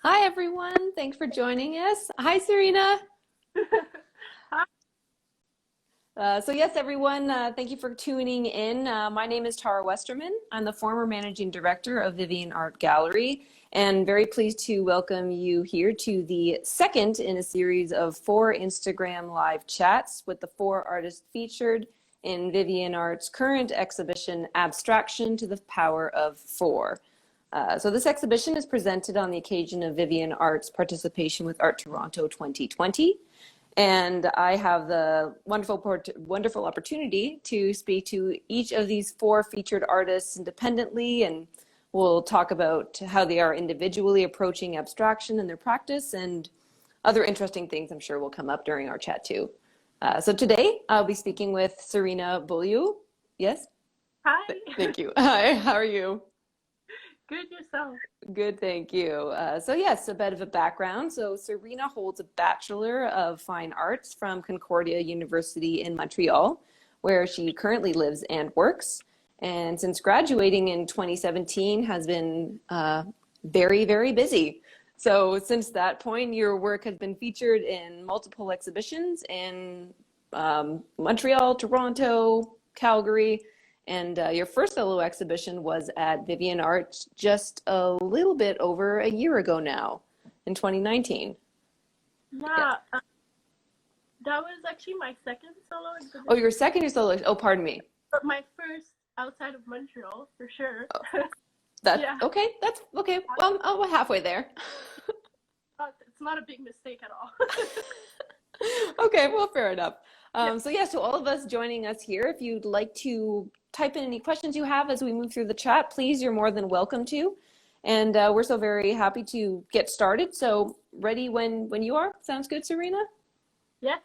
Hi, everyone. Thanks for joining us. Hi, Serena. So yes, everyone, thank you for tuning in. My name is Tara Westerman. I'm the former managing director of Vivian Art Gallery, and very pleased to welcome you here to the second in a series of 4 Instagram live chats with the 4 artists featured in Vivian Art's current exhibition, Abstraction to the Power of 4. So this exhibition is presented on the occasion of Vivian Art's participation with Art Toronto 2020. And I have the wonderful opportunity to speak to each of these 4 featured artists independently, and we'll talk about how they are individually approaching abstraction in their practice and other interesting things I'm sure will come up during our chat too. So today I'll be speaking with Serena Beaulieu. Yes? Hi. Thank you. Hi, how are you? Good, yourself? Good, thank you. So yes, a bit of a background. So Serena holds a Bachelor of Fine Arts from Concordia University in Montreal, where she currently lives and works. And since graduating in 2017 has been very, very busy. So since that point, your work has been featured in multiple exhibitions in Montreal, Toronto, Calgary, and your first solo exhibition was at Vivian Art just a little bit over a year ago now, in 2019. Yeah, Yes. that was actually my second solo exhibition. Oh, your solo. Oh, pardon me. But my first outside of Montreal, for sure. Yeah. Okay. That's okay. Well, I'm halfway there. It's not a big mistake at all. Okay, well, fair enough. Yeah. So yes, to all of us joining us here, if you'd like to type in any questions you have as we move through the chat, please, you're more than welcome to. And we're so very happy to get started. So ready when you are? Sounds good, Serena? Yeah.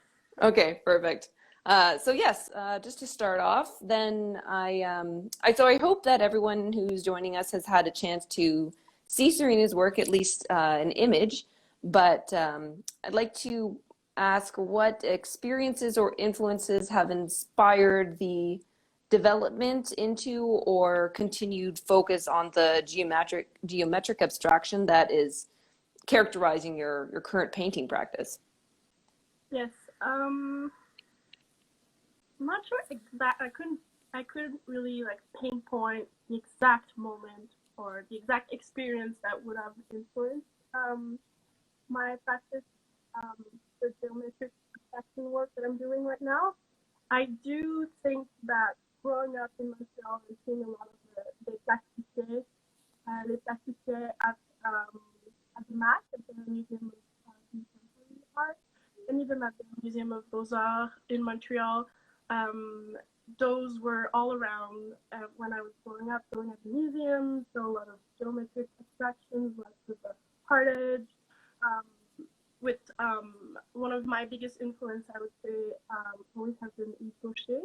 Okay, perfect. So yes, just to start off, then I hope that everyone who's joining us has had a chance to see Serena's work, at least an image. But I'd like to ask what experiences or influences have inspired the development into or continued focus on the geometric abstraction that is characterizing your current painting practice. Yes. I'm not sure exact. I couldn't really like pinpoint the exact moment or the exact experience that would have influenced my practice. The geometric abstraction work that I'm doing right now. I do think that growing up in Montreal and seeing a lot of les plastiques at the MAC, at the Museum of Contemporary Art, and even at the Museum of Beaux-Arts in Montreal, those were all around when I was growing up, going at the museum, so a lot of geometric abstractions, lots of heartage, with one of my biggest influence, I would say, always has been Yves Gaucher,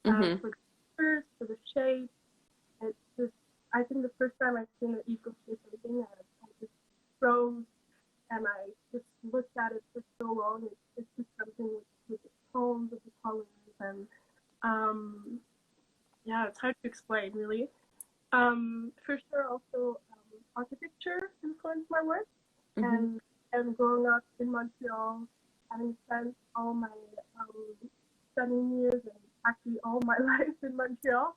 for the colors, for the shape. It's just, I think the first time I've seen an Yves Gaucher painting, I just froze and I just looked at it for so long. It's just something with the tones, with the colors, and yeah, it's hard to explain, really. For sure, also architecture influenced my work, and growing up in Montreal, having spent all my studying years and actually all my life in Montreal,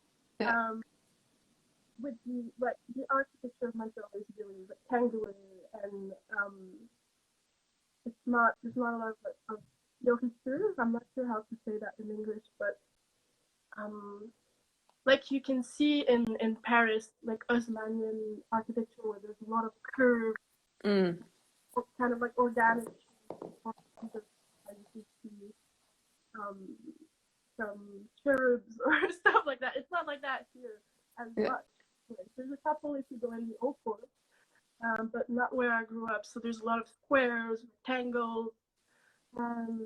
with the architecture of Montreal is really rectangular, and there's not a lot of geometry. I'm not sure how to say that in English, but like you can see in Paris, like Haussmannian architecture, where there's a lot of curves, kind of like organic, and you see some cherubs or stuff like that. It's not like that here as much. There's a couple if you go in the old port, but not where I grew up. So there's a lot of squares, rectangles, and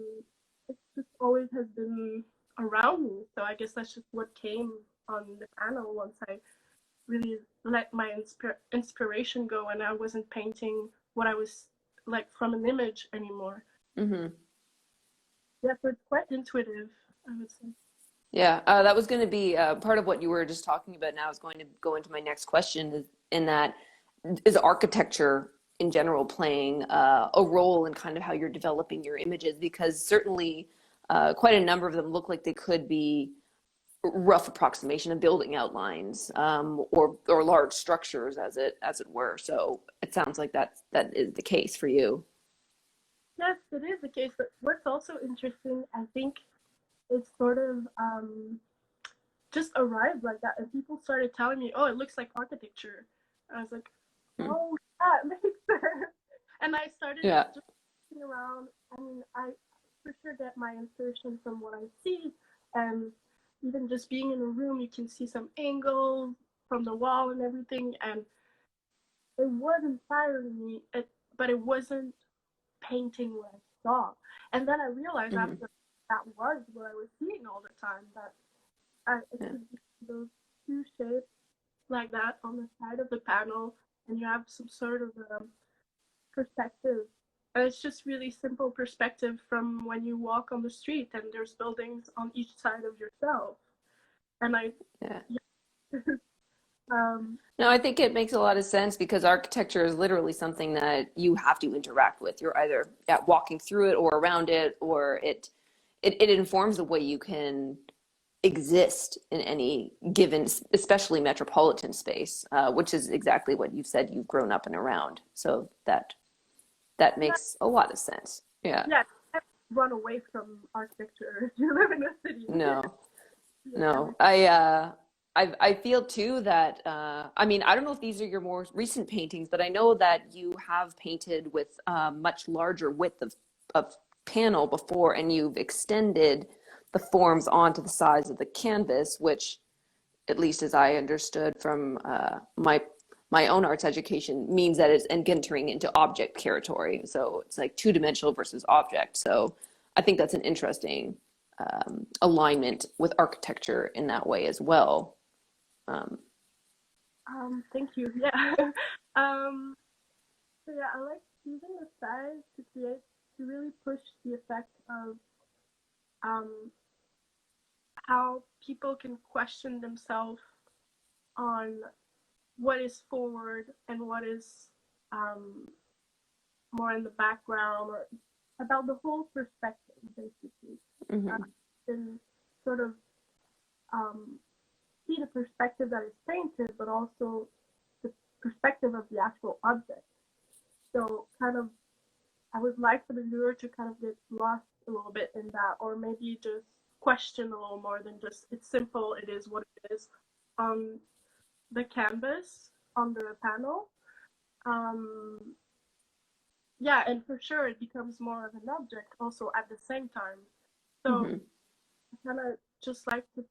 it just always has been around me. So I guess that's just what came on the panel once I really let my inspiration go and I wasn't painting what I was like from an image anymore. Yeah, so it's quite intuitive, I would say. Yeah, that was going to be part of what you were just talking about. Now is going to go into my next question. Is architecture in general playing a role in kind of how you're developing your images, because certainly quite a number of them look like they could be rough approximation of building outlines, or large structures as it were. So it sounds like that is the case for you. Yes, it is the case. But what's also interesting, I think, it's sort of just arrived like that, and people started telling me, "Oh, it looks like architecture." I was like, Hmm. "Oh, that makes sense." And I started Yeah. just looking around. I mean, I for sure get my inspiration from what I see, and even just being in a room, you can see some angles from the wall and everything, and it was inspiring me. But it wasn't painting what I saw. And then I realized Hmm. after that was what I was seeing all the time, that it Yeah. could be those two shapes like that on the side of the panel, and you have some sort of perspective. And it's just really simple perspective from when you walk on the street and there's buildings on each side of yourself. And Yeah. yeah, um, No, I think it makes a lot of sense because architecture is literally something that you have to interact with. You're either walking through it or around it, or it informs the way you can exist in any given, especially metropolitan space, which is exactly what you've said you've grown up and around. So that yeah, makes a lot of sense. Yeah. yeah, run away from architecture if you live in a city. No. Yeah, No, I feel too that I mean, I don't know if these are your more recent paintings, but I know that you have painted with much larger width of panel before, and you've extended the forms onto the size of the canvas, which, at least as I understood from my own arts education, means that it's entering into object territory. So it's like two-dimensional versus object. So I think that's an interesting alignment with architecture in that way as well. Um, thank you. Yeah. um, so yeah, I like using the size to really push the effect of um, how people can question themselves on what is forward and what is um, more in the background, or about the whole perspective, basically. Uh, mhm, and sort of um, see the perspective that is painted, but also the perspective of the actual object. So kind of, I would like for the viewer to kind of get lost a little bit in that, or maybe just question a little more than just it's simple, it is what it is on the canvas, on the panel. Um, yeah, and for sure it becomes more of an object also at the same time. So mhm. I kind of just like to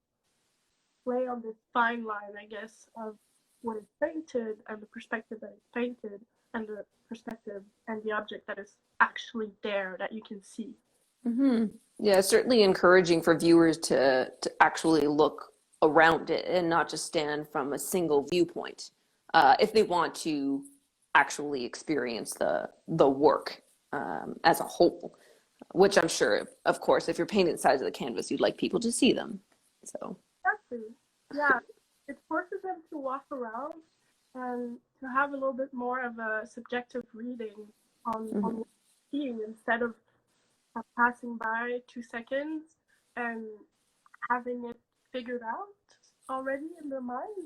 play on this fine line, I guess, of what is painted and the perspective that is painted, and the perspective and the object that is actually there that you can see. Hmm. Yeah, certainly encouraging for viewers to actually look around it and not just stand from a single viewpoint, if they want to actually experience the work as a whole. Which I'm sure, of course, if you're painting the sides of the canvas, you'd like people to see them. So, Exactly. Yeah, it forces them to walk around and to have a little bit more of a subjective reading on mhm. what they're seeing, instead of passing by 2 seconds and having it figured out already in their mind.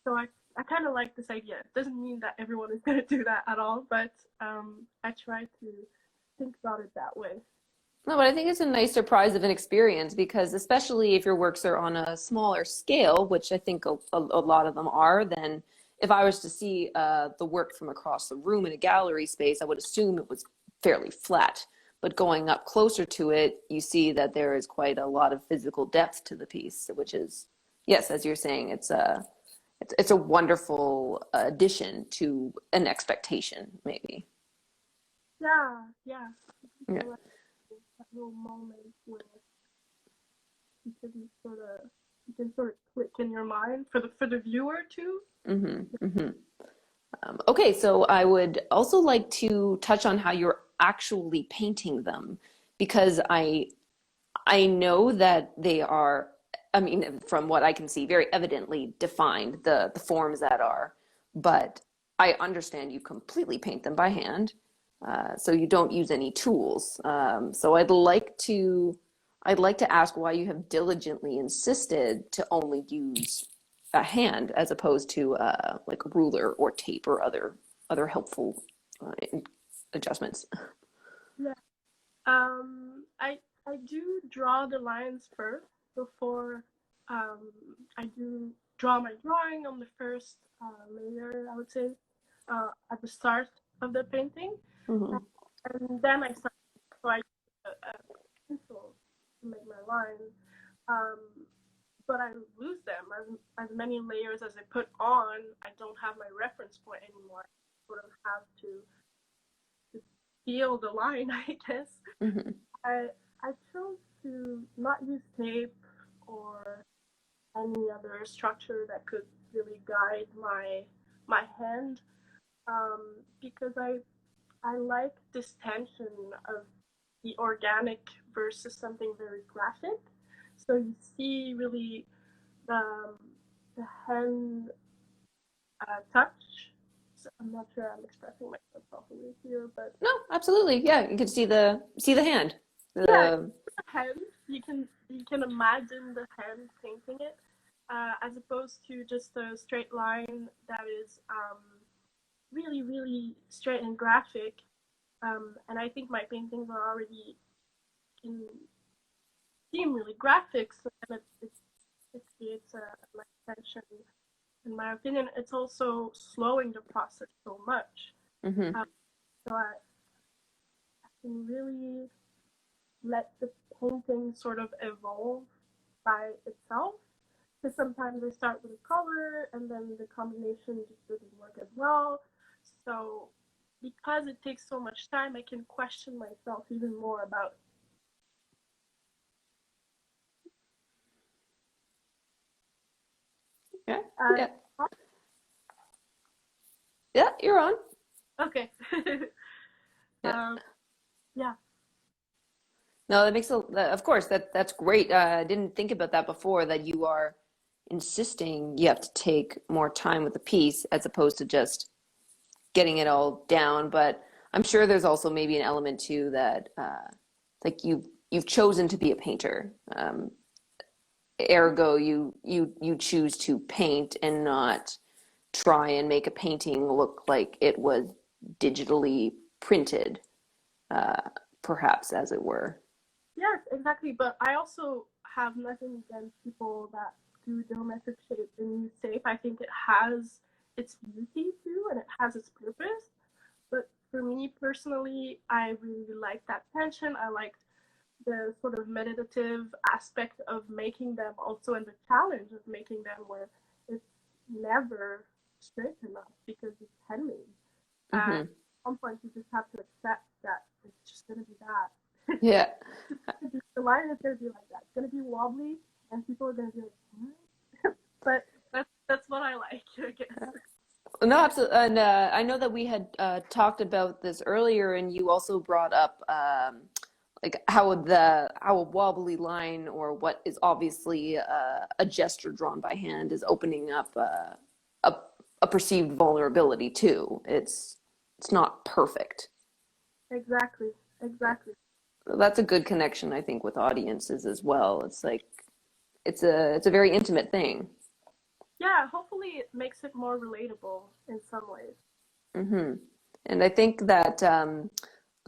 So I kind of like this idea. It doesn't mean that everyone is going to do that at all, but I try to think about it that way. No, but I think it's a nice surprise of an experience because, especially if your works are on a smaller scale, which I think a lot of them are, then if I was to see the work from across the room in a gallery space, I would assume it was fairly flat. But going up closer to it, you see that there is quite a lot of physical depth to the piece, which is, yes, as you're saying, it's a wonderful addition to an expectation, maybe. Yeah, yeah. Yeah. So like that little moment where you can sort of click in your mind for the viewer too. Hmm. Hmm. Okay, so I would also like to touch on how you're actually painting them because I know that they are, I mean, from what I can see, very evidently defined, the forms that are, but I understand you completely paint them by hand, so you don't use any tools. So I'd like to ask why you have diligently insisted to only use a hand as opposed to like a ruler or tape or other helpful adjustments. Yeah. I do draw the lines first before I do draw my drawing on the first layer, I would say, at the start of the painting. Mm-hmm. And then I start, so I use a pencil to make my lines. Um, but I lose them as many layers as I put on. I don't have my reference point anymore. I sort of have to feel the line, I guess. Mm-hmm. I chose to not use tape or any other structure that could really guide my hand, because I like this tension of the organic versus something very graphic. So you see really the the hand touch. So I'm not sure I'm expressing myself properly here, but No, absolutely. Yeah, you can see the hand. yeah, The the hand. You can imagine the hand painting it, as opposed to just a straight line that is really really straight and graphic. And I think my paintings are already in seem really graphic, so then it creates a like tension. In my opinion, it's also slowing the process so much. mm-hmm. Um, so I can really let the painting sort of evolve by itself. Because sometimes I start with a color and then the combination just doesn't work as well. So because it takes so much time, I can question myself even more about. Yeah, Uh, yeah, yeah. You're on. okay. Yeah. um, yeah. No, that makes of course that's great. I didn't think about that before, that you are insisting you have to take more time with the piece as opposed to just getting it all down. But I'm sure there's also maybe an element too that like you've chosen to be a painter. Ergo, you choose to paint and not try and make a painting look like it was digitally printed, uh, perhaps as it were. Yes, exactly. But I also have nothing against people that do geometric shape and use tape. I think it has its beauty too, and it has its purpose. But for me personally, I really like that tension. I liked the sort of meditative aspect of making them also, and the challenge of making them where it's never straight enough because it's handmade. At Hmm. some point, you just have to accept that it's just going to be that. Yeah. The line is going to be like that. It's going to be wobbly, and people are going to be like, what? But that's what I like, I guess. No, absolutely. And I know that we had talked about this earlier, and you also brought up like how a wobbly line or what is obviously a gesture drawn by hand is opening up a a perceived vulnerability too. It's not perfect. Exactly, exactly. That's a good connection, I think, with audiences as well. It's like it's a very intimate thing. Yeah, hopefully it makes it more relatable in some ways. Hmm. And I think that the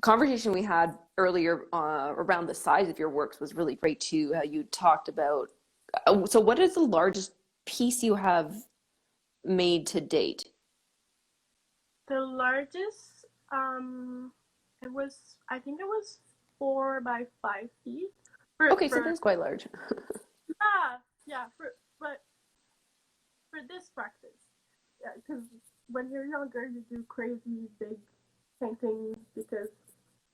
conversation we had earlier around the size of your works was really great too. How you talked about. So, what is the largest piece you have made to date? The largest, I think it was 4 by 5 feet. Okay, so For that's quite large. yeah, but for this practice, yeah, because when you're younger, you do crazy big paintings because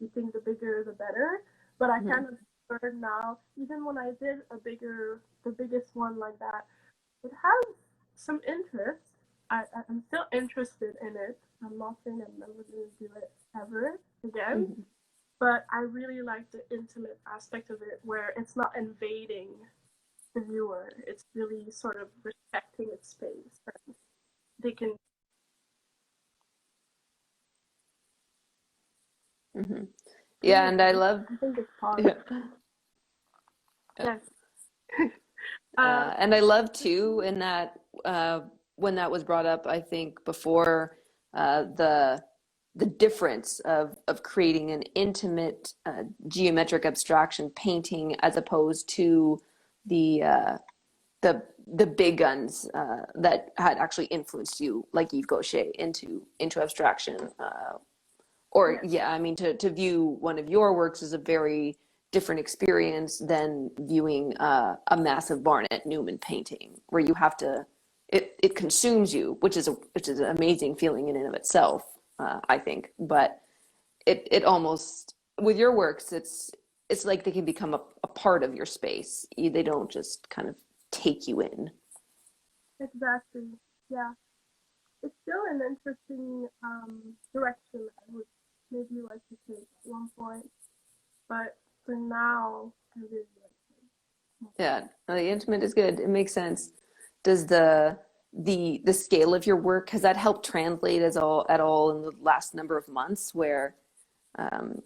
you think the bigger the better. But I Hmm. kind of learned now, even when I did the biggest one like that, it has some interest. I'm still interested in it. I'm not saying I'm never going to do it ever again, Hmm. but I really like the intimate aspect of it where it's not invading the viewer. It's really sort of respecting its space. They can Hmm. Really, Yeah, and I love, I think it's hard. yeah. Yes. And I love too in that when that was brought up, I think before the difference of creating an intimate geometric abstraction painting as opposed to the uh, the big guns that had actually influenced you, like Yves Gaucher, into abstraction. Or Yes. yeah, I mean to view one of your works is a very different experience than viewing a massive Barnett Newman painting, where you have to it consumes you, which is an amazing feeling in and of itself, I think. But it almost with your works, it's like they can become a part of your space. They don't just kind of take you in. Exactly. Yeah. It's still an interesting direction I would maybe like to take at one point, but for now, I really like Yeah, no, the intimate is good. It makes sense. Does the scale of your work, has that helped translate as all at all in the last number of months where um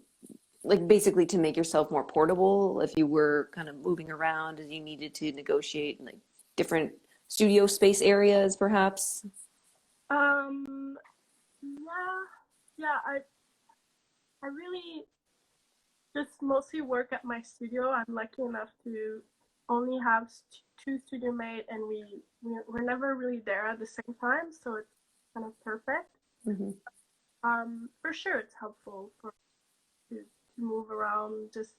like basically to make yourself more portable if you were kind of moving around as you needed to negotiate like different studio space areas perhaps? Yeah, yeah. I really just mostly work at my studio. I'm lucky enough to only have two studio mates, and we're never really there at the same time, so it's kind of perfect. Hmm. For sure, it's helpful to move around. Just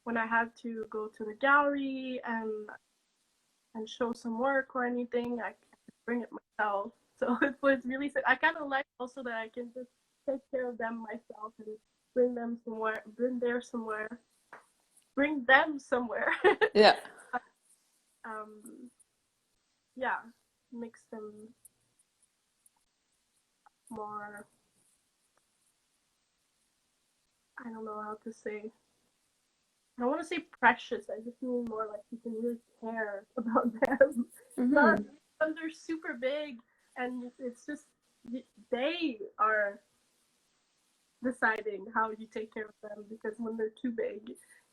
when I had to go to the gallery and show some work or anything, I can bring it myself. So it was really, I kind of like also that I can just take care of them myself and bring them somewhere, bring them somewhere. Yeah. um, yeah, makes them more, I don't know how to say, I don't want to say precious. I just mean more like you can really care about them. Not Hmm. when they're super big and it's just they are deciding how you take care of them, because when they're too big,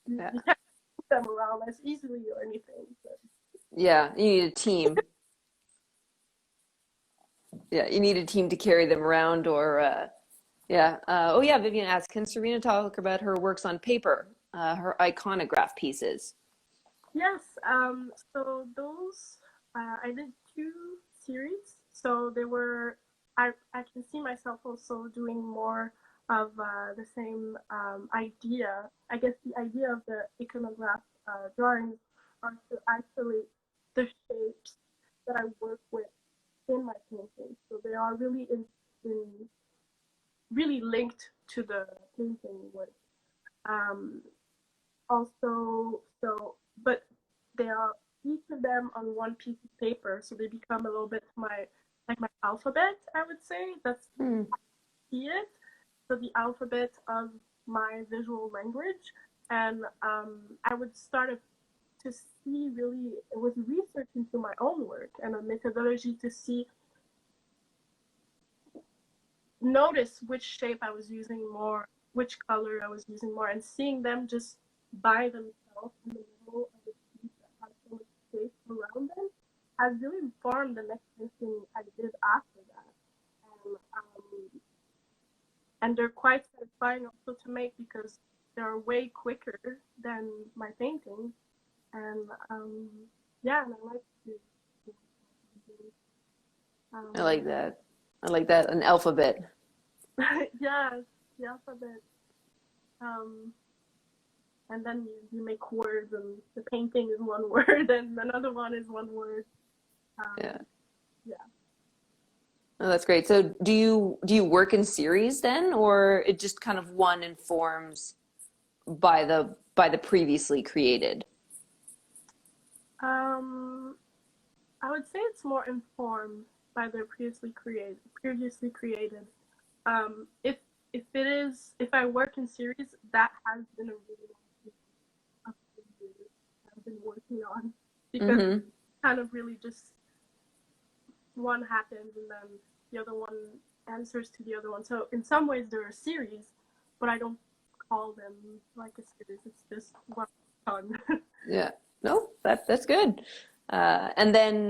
Yeah. you can't move them around as easily or anything. So. Yeah, you need a team. Yeah, you need a team to carry them around or yeah. Oh, yeah. Vivian asked, can Serena talk about her works on paper, her iconograph pieces? Yes, so those, I did two series. So they were, I can see myself also doing more of the same idea. I guess the idea of the iconograph drawings are to isolate the shapes that I work with in my painting. So they are really in really linked to the painting work. Um, also, so but they are each of them on one piece of paper, so they become a little bit my alphabet, I would say. That's Hmm. see it. So the alphabet of my visual language, and I would start to see really, it was research into my own work and a methodology to see, notice which shape I was using more, which color I was using more, and seeing them just by themselves in the middle of the piece that had so much space around them has really informed the next thing I did after that. And they're quite satisfying also to make because they're way quicker than my paintings. And yeah, and I like to I like um, that. I like that. An alphabet. yeah, the alphabet. Um, and then you make words, and the painting is one word and another one is one word. Yeah. Yeah. Oh, that's great. So do you work in series then, or it just kind of one informs by the previously created? um I would say it's more informed by the previously created. If it is, if I work in series, that has been a really long series I've been working on, because Mm-hmm. kind of really just one happens and then the other one answers to the other one. So in some ways they're a series, but I don't call them like a series. It's just one done. Yeah. No, that's good. And then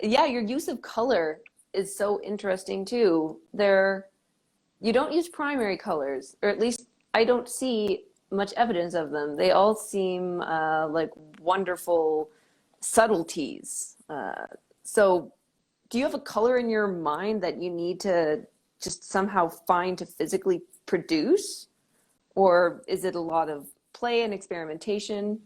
yeah, your use of color is so interesting too. You don't use primary colors, or at least I don't see much evidence of them. They all seem like wonderful subtleties. So do you have a color in your mind that you need to just somehow find to physically produce? Or is it a lot of play and experimentation?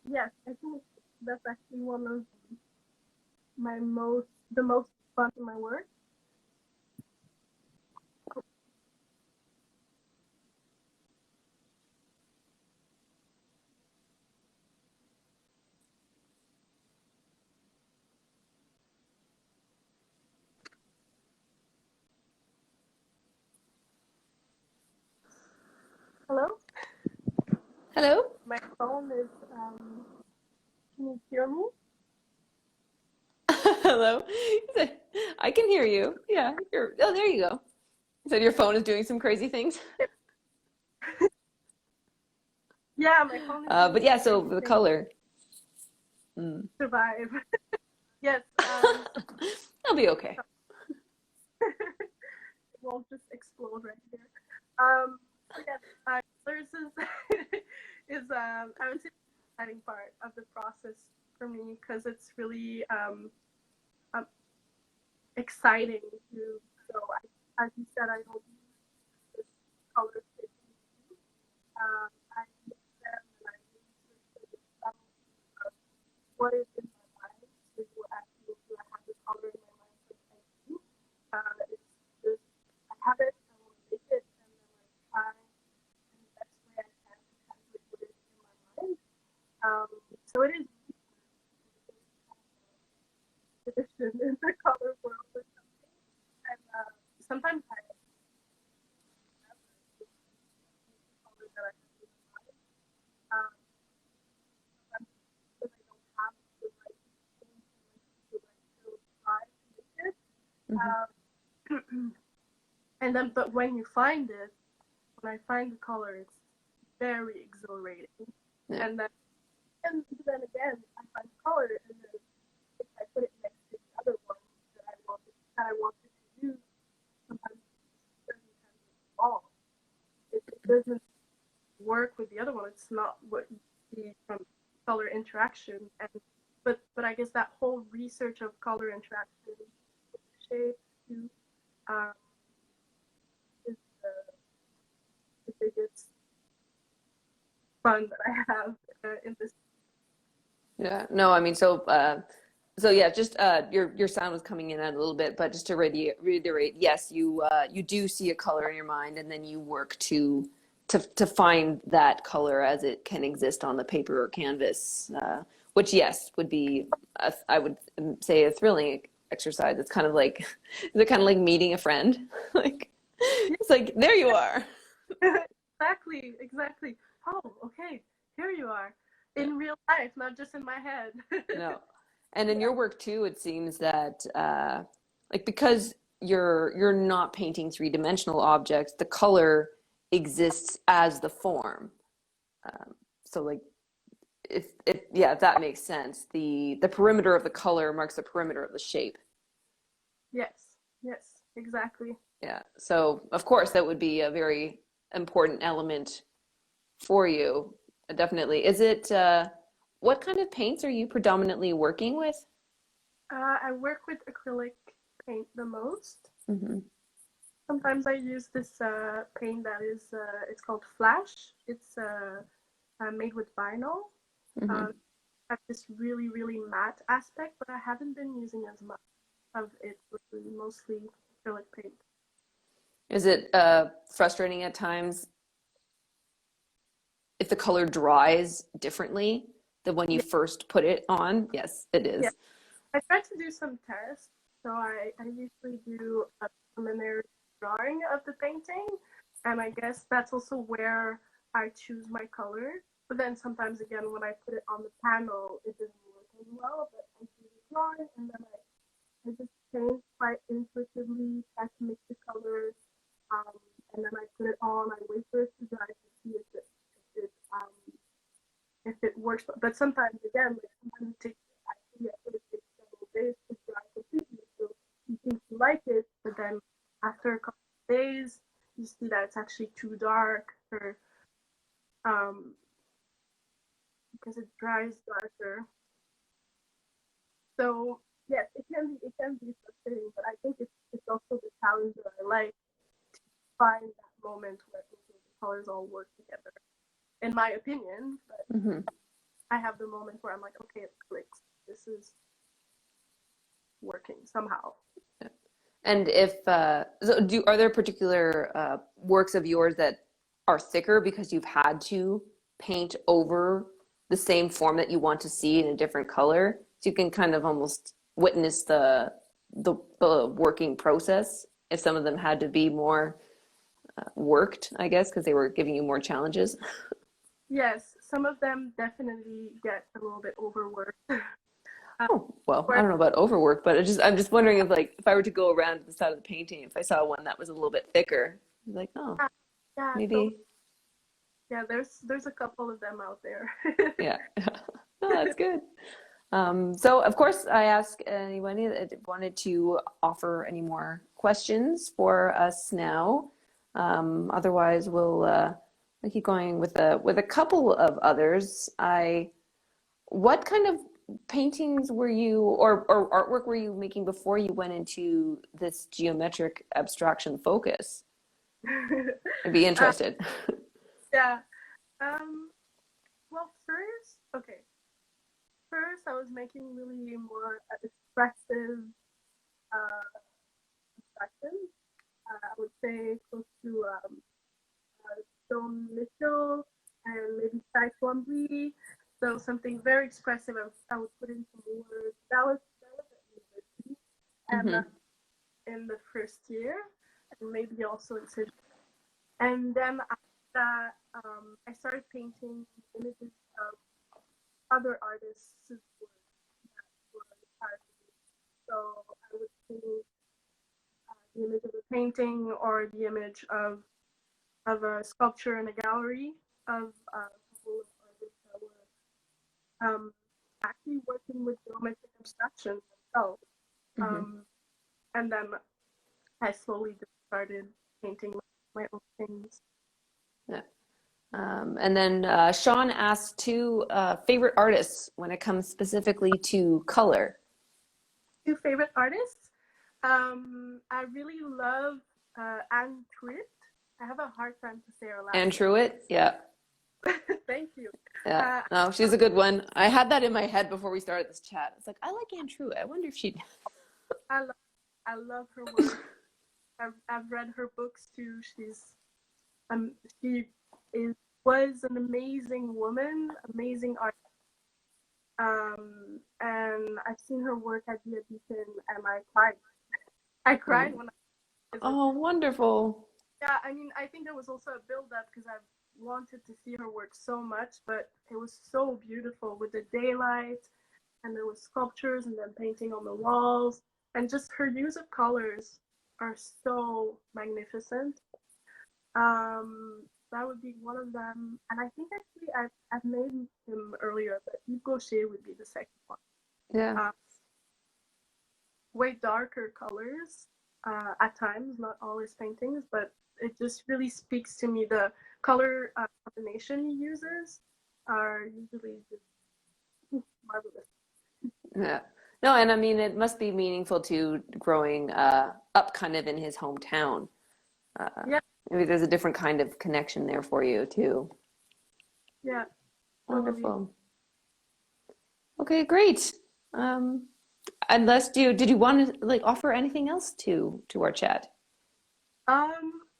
Yes, I think that's actually one of the most fun in my work. Hello? Hello? My phone is, can you hear me? Hello? I can hear you. Yeah, oh, there you go. You said your phone is doing some crazy things. Yeah, my phone is doing But yeah, so crazy the things color. to survive. Yes, That'll be okay. it won't just explode right here. So yes, colors is I would say the exciting part of the process for me because it's really um, exciting to so as you said, I don't use this color I use them and I research them of what is in my mind to actually do I have the color in my mind for the painting. It's just I have it, I want to make it, and then I try in the best way I can to translate what is in my mind. So it is tradition in the color world or something, and sometimes I remember the color that I have in my mind. Um, sometimes because I don't have the right things and like the right try to make it. Hmm. And then, but when you find it, when I find the color, it's very exhilarating. Yeah. And then again, I find the color, and then if I put it next to the other one that I wanted to use, sometimes it doesn't at all. It doesn't work with the other one. It's not what you see from color interaction. And but I guess that whole research of color interaction with the shape too um, is the biggest fun that I have in this. Yeah. No, I mean, so yeah, just your sound was coming in a little bit, but just to reiterate, yes, you do see a color in your mind, and then you work to find that color as it can exist on the paper or canvas, which yes would be I would say a thrilling exercise. It's kind of like is it kind of like meeting a friend? Like it's like there you are. Exactly, exactly. Oh, okay, here you are in real life, not just in my head. No. And in Yeah. your work too, it seems that like because you're not painting three-dimensional objects, the color exists as the form. So like if yeah, if that makes sense. The perimeter of the color marks the perimeter of the shape. Yes, yes, exactly. Yeah. So of course that would be a very important element for you. Definitely. Is it what kind of paints are you predominantly working with? I work with acrylic paint the most. Hmm. Sometimes I use this paint that is it's called Flash. It's made with vinyl. Hmm. Has this really matte aspect, but I haven't been using as much of it. Lately, mostly acrylic paint. Is it frustrating at times if the color dries differently than when you Yeah, first put it on? Yes, it yeah. is. I try to do some tests. So I usually do a preliminary drawing of the painting, and I guess that's also where I choose my color. But then sometimes again, when I put it on the panel, it doesn't work as well. But I do the drawing, and then I just paint quite intuitively, try to mix the colors, and then I put it on. I wait for it to dry to see if it works. But sometimes again, like sometimes it takes it takes several days to dry completely. So you think you like it, but then after a couple of days, you see that it's actually too dark, or um, because it dries darker. So yes, it can be frustrating, but I think it's also the challenge that I like, find that moment where the colors all work together. In my opinion, but I have the moment where I'm like, okay, it clicks. This is working somehow. And if so are there particular works of yours that are thicker because you've had to paint over the same form that you want to see in a different color, so you can kind of almost witness the working process? If some of them had to be more worked, I guess, because they were giving you more challenges. Yes, some of them definitely get a little bit overworked. Oh, well, I don't know about overwork, but I'm just wondering if like if I were to go around to the side of the painting, if I saw one that was a little bit thicker, I'd be like, oh, Yeah, so maybe. yeah, there's a couple of them out there. Yeah. Oh, that's good. So of course I ask anybody that wanted to offer any more questions for us now. Otherwise we'll keep going with a couple of others. What kind of paintings were you or artwork were you making before you went into this geometric abstraction focus? I'd be interested. Yeah. Um, well, first I was making really more expressive abstractions. I would say close to John Mitchell and maybe Cy Twombly. So something very expressive. I would put into words. That was at university, and Hmm. in the first year, and maybe also in surgery. And then after that, I started painting images of other artists' work that were inspired me. So I would paint the image of a painting or the image of a sculpture in a gallery of a couple of artists that were actually working with geometric abstraction themselves. Hmm. Um, and then I slowly just started painting my own things. Yeah. And then Sean asked two favorite artists when it comes specifically to color. Two favorite artists. I really love Anne Truitt. I have a hard time to say her Anne last name. Truitt, yeah. Thank you. Yeah, Uh, no, she's a good one. I had that in my head before we started this chat. It's like, I like Anne Truitt. I wonder if she. I love I love her work. I've read her books too. Um she is was an amazing woman, amazing art. And I've seen her work at the Edition, and I cried. I cried Oh, when I visited. oh, wonderful. Yeah, I mean, I think there was also a build up because I've wanted to see her work so much, but it was so beautiful with the daylight, and there was sculptures and then painting on the walls, and just her use of colors are so magnificent. That would be one of them, and I think actually I've made him earlier, but Yves Gaucher would be the second one. Yeah. Uh, Way darker colors at times, not all his paintings, but it just really speaks to me. The color combination he uses are usually just marvelous. Yeah. No, and I mean, it must be meaningful to growing up kind of in his hometown. Uh, Yeah, Maybe there's a different kind of connection there for you too. yeah, totally. Wonderful. Okay, great. Um, Unless did you want to like offer anything else to our chat?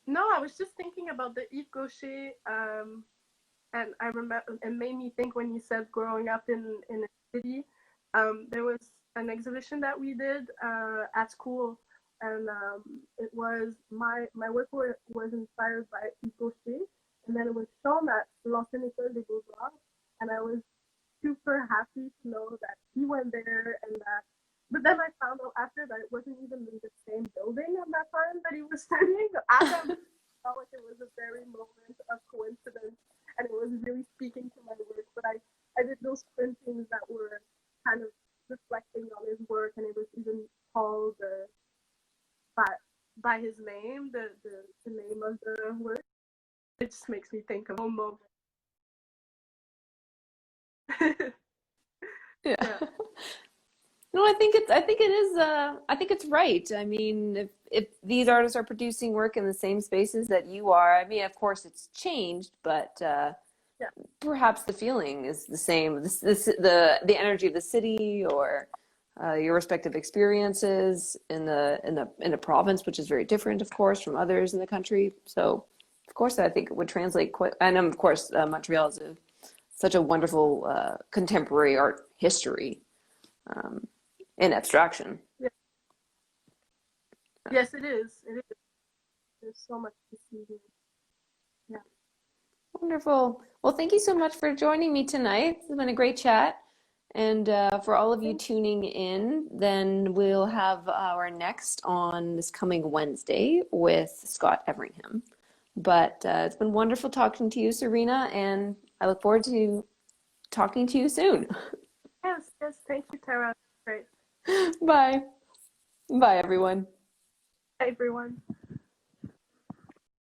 No, I was just thinking about the Yves Gaucher, and I remember it made me think when you said growing up in a city. There was an exhibition that we did at school, and it was my work was inspired by Yves Gaucher, and then it was shown at l'Ancienne École des Beaux-Arts, and I was super happy to know that he went there and that But then I found out after that it wasn't even in the same building at that time that he was studying. I felt like it was a very moment of coincidence, and it was really speaking to my work. But I did those printings that were kind of reflecting on his work, and it was even called by by his name, the name of the work. It just makes me think of a moment. Yeah. Yeah. No, I think it is I think it's right. I mean, if these artists are producing work in the same spaces that you are, I mean, of course it's changed, but Yeah. perhaps the feeling is the same. The energy of the city or your respective experiences in the province, which is very different, of course, from others in the country. So, of course, I think it would translate quite. And of course, Montreal is such a wonderful contemporary art history in abstraction. Yeah. Yes, it is. It is. There's so much to see here. Yeah. Wonderful. Well, thank you so much for joining me tonight. It's been a great chat. And for all of you Thank tuning in, then we'll have our next on this coming Wednesday with Scott Everingham. But it's been wonderful talking to you, Serena, and I look forward to talking to you soon. Yes, yes. Thank you, Tara. Great. Bye. Bye, everyone. Bye, everyone.